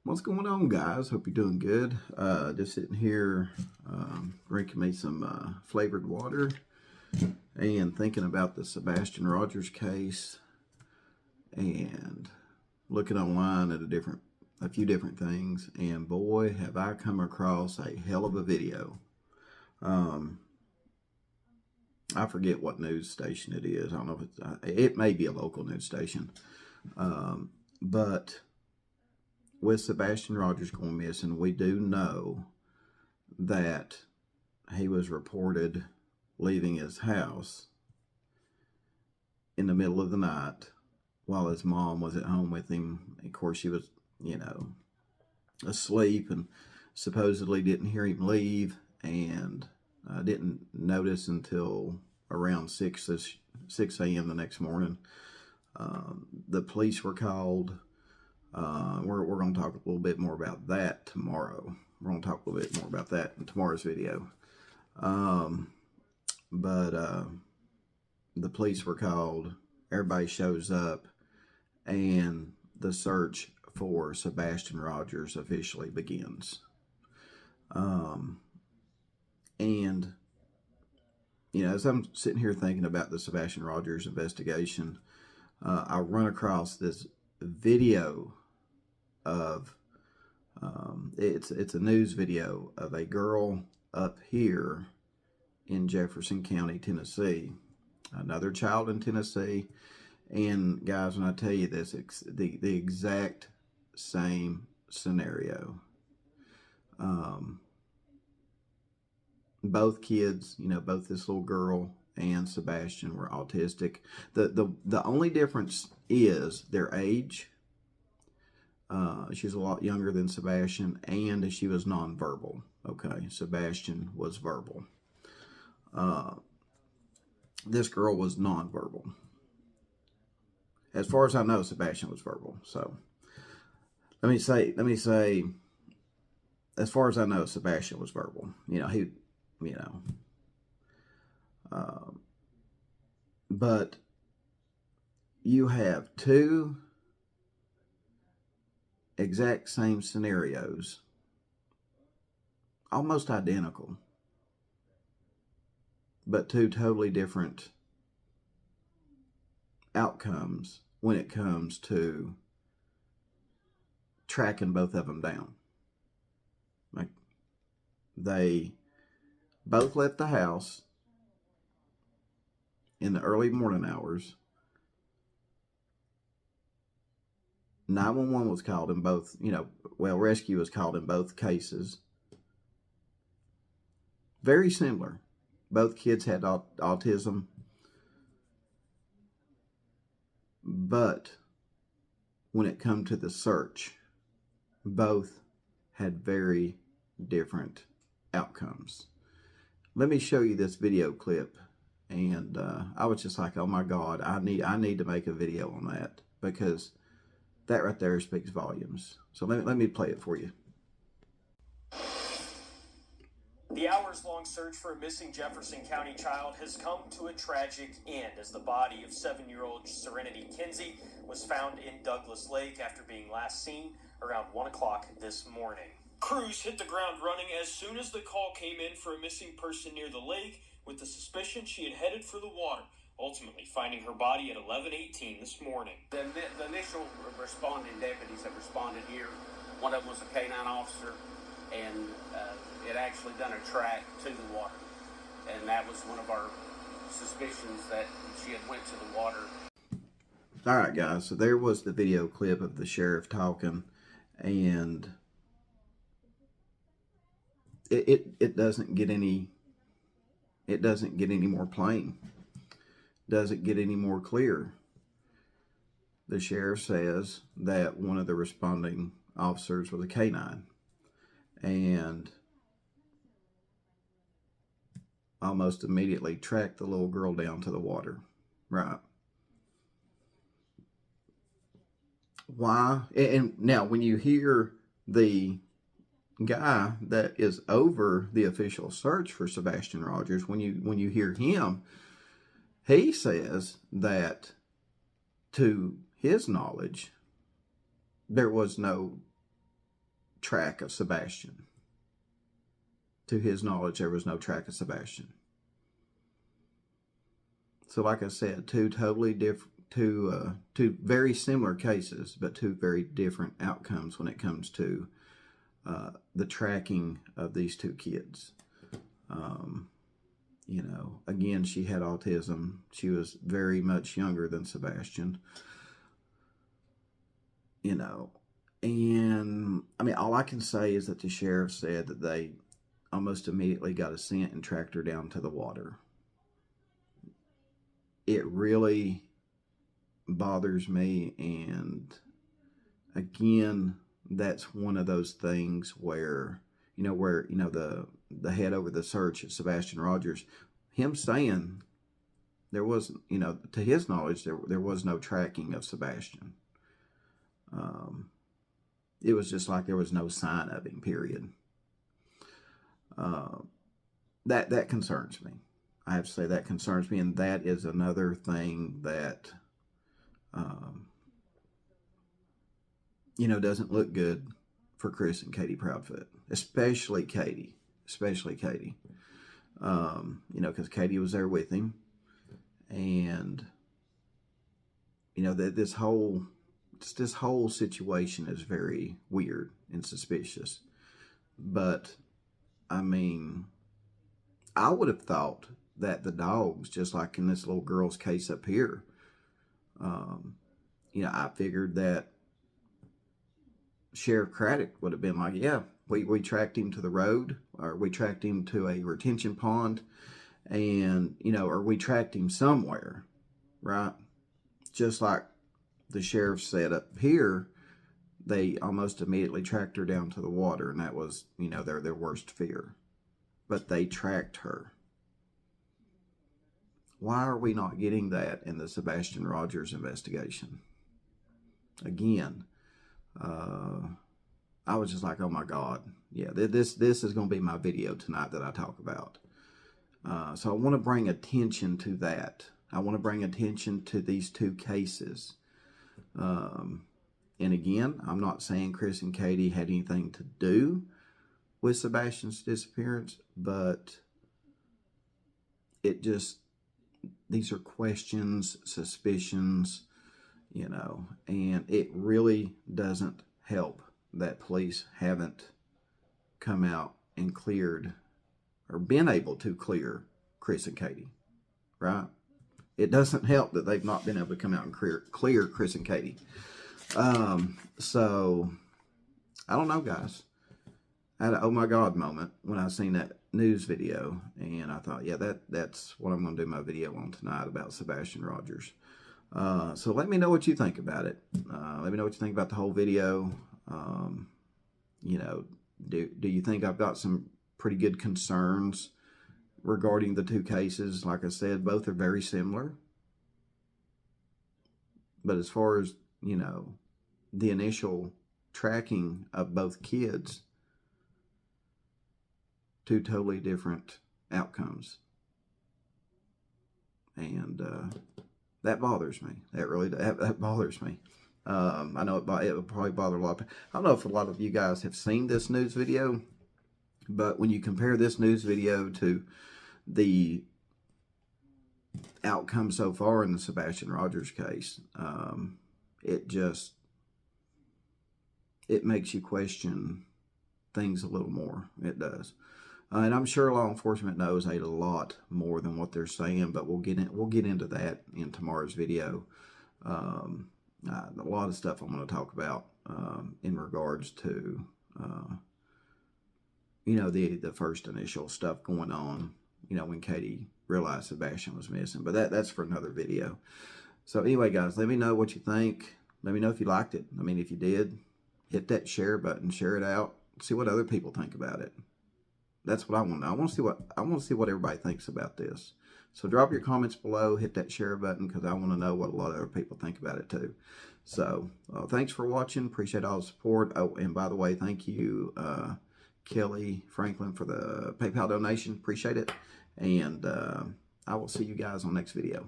What's going on, guys? Hope you're doing good. Just sitting here drinking me some flavored water and thinking about the Sebastian Rogers case and looking online at a few different things, and boy, have I come across a hell of a video. I forget what news station it is. I don't know if it may be a local news station, but with Sebastian Rogers going missing, we do know that he was reported leaving his house in the middle of the night while his mom was at home with him. Of course, she was, asleep and supposedly didn't hear him leave, and didn't notice until around 6 a.m. the next morning. The police were called. We're going to talk a little bit more about that tomorrow. We're going to talk a little bit more about that in tomorrow's video. But the police were called. Everybody shows up, and the search for Sebastian Rogers officially begins. And as I'm sitting here thinking about the Sebastian Rogers investigation, I run across this video of it's a news video of a girl up here in Jefferson County, Tennessee, another child in Tennessee. And guys, when I tell you this, it's the exact same scenario. Both kids, both this little girl and Sebastian were autistic. The only difference is their age. She's a lot younger than Sebastian, and she was nonverbal. Okay, Sebastian was verbal. This girl was nonverbal. As far as I know, Sebastian was verbal. So let me say, as far as I know, Sebastian was verbal. But you have two exact same scenarios, almost identical, but two totally different outcomes when it comes to tracking both of them down. Like, they both left the house in the early morning hours. 911 was called in both, rescue was called in both cases. Very similar. Both kids had autism. But when it come to the search, both had very different outcomes. Let me show you this video clip. And I was just like, oh my God, I need to make a video on that, because that right there speaks volumes. So let me play it for you. The hours-long search for a missing Jefferson County child has come to a tragic end as the body of 7-year-old Serenity Kinsey was found in Douglas Lake after being last seen around 1 o'clock this morning. Crews hit the ground running as soon as the call came in for a missing person near the lake, with the suspicion she had headed for the water, ultimately finding her body at 11:18 this morning. The initial responding deputies that responded here, one of them was a canine officer, and it actually done a track to the water. And that was one of our suspicions, that she had went to the water. All right, guys, so there was the video clip of the sheriff talking, and it doesn't get any more plain. Doesn't get any more clear. The sheriff says that one of the responding officers was a canine, and almost immediately tracked the little girl down to the water. Right. Why? And now when you hear the guy that is over the official search for Sebastian Rogers, when you hear him, he says that, to his knowledge, there was no track of Sebastian. To his knowledge, there was no track of Sebastian. So like I said, two totally different, two very similar cases, but two very different outcomes when it comes to the tracking of these two kids. You know, again, she had autism. She was very much younger than Sebastian. You know, and I mean, all I can say is that the sheriff said that they almost immediately got a scent and tracked her down to the water. It really bothers me, and again, that's one of those things where the head over the search at Sebastian Rogers, him saying there wasn't, to his knowledge, there was no tracking of Sebastian. It was just like there was no sign of him, period. That concerns me. I have to say that concerns me, and that is another thing that, doesn't look good for Chris and Katie Proudfoot, especially Katie. Because Katie was there with him, and that this whole situation is very weird and suspicious. But I mean, I would have thought that the dogs, just like in this little girl's case up here, I figured that Sheriff Craddock would have been like, yeah, we tracked him to the road, or we tracked him to a retention pond, and, or we tracked him somewhere, right? Just like the sheriff said up here, they almost immediately tracked her down to the water, and that was, their worst fear. But they tracked her. Why are we not getting that in the Sebastian Rogers investigation? Again, I was just like, oh my God. Yeah, this is going to be my video tonight that I talk about. So I want to bring attention to that. I want to bring attention to these two cases. And again, I'm not saying Chris and Katie had anything to do with Sebastian's disappearance, but these are questions, suspicions, and it really doesn't help that police haven't come out and cleared, or been able to clear, Chris and Katie, right? It doesn't help that they've not been able to come out and clear Chris and Katie. So, I don't know, guys. I had an oh my God moment when I seen that news video, and I thought, yeah, that's what I'm going to do my video on tonight about Sebastian Rogers. So let me know what you think about it. Let me know what you think about the whole video. Do you think I've got some pretty good concerns regarding the two cases? Like I said, both are very similar. But as far as, the initial tracking of both kids, two totally different outcomes. And that bothers me. That bothers me. I know it will probably bother a lot of people. I don't know if a lot of you guys have seen this news video, but when you compare this news video to the outcome so far in the Sebastian Rogers case, it makes you question things a little more. It does. And I'm sure law enforcement knows a lot more than what they're saying, but we'll get into that in tomorrow's video. A lot of stuff I'm going to talk about in regards to the first initial stuff going on, when Katie realized Sebastian was missing. But that's for another video. So anyway, guys, let me know what you think. Let me know if you liked it. I mean, if you did, hit that share button, share it out, see what other people think about it. That's what I want to know. I want to see what everybody thinks about this. So drop your comments below, hit that share button, because I want to know what a lot of other people think about it too. So thanks for watching. Appreciate all the support. Oh, and by the way, thank you, Kelly Franklin, for the PayPal donation. Appreciate it. And I will see you guys on the next video.